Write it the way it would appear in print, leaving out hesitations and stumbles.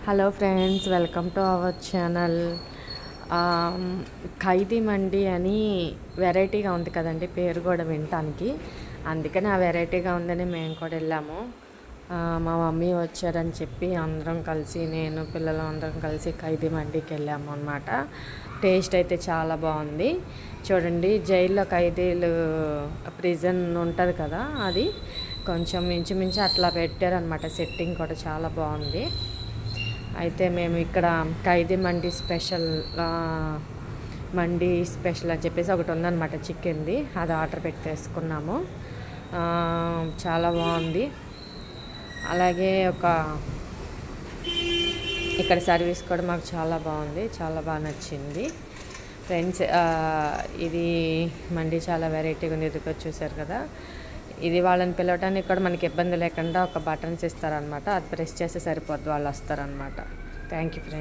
Hello friends, welcome to our channel. ఖైదీ మండి అని వెరైటీగా ఉంది కదండి, పేరు కూడా వినటానికి. అందుకని ఆ వెరైటీగా ఉందని మేము కూడా వెళ్ళాము. మా మమ్మీ వచ్చారని చెప్పి అందరం కలిసి, నేను పిల్లలు అందరం కలిసి ఖైదీ మండికి వెళ్ళాము అనమాట. టేస్ట్ అయితే చాలా బాగుంది. చూడండి, జైల్లో ఖైదీలు ప్రిజన్ ఉంటుంది కదా, అది కొంచెం ఇంచుమించు అట్లా పెట్టారనమాట. సెట్టింగ్ కూడా చాలా బాగుంది. అయితే మేము ఇక్కడ ఖైదీ మండి స్పెషల్ అని చెప్పేసి ఒకటి ఉందన్నమాట, చికెన్ది. అది ఆర్డర్ పెట్టేసుకున్నాము. చాలా బాగుంది. అలాగే ఇక్కడ సర్వీస్ కూడా మాకు చాలా బాగుంది, చాలా బాగా నచ్చింది ఫ్రెండ్స్. ఇది మండి చాలా వెరైటీగా ఉంది. ఎదుగు చూసారు కదా, ఇది వాళ్ళని పిలవడానికి కూడా మనకి ఇబ్బంది లేకుండా ఒక బటన్స్ ఇస్తారనమాట. అది ప్రెస్ చేస్తే సరిపోద్ది, వాళ్ళు వస్తారనమాట. Thank you friends.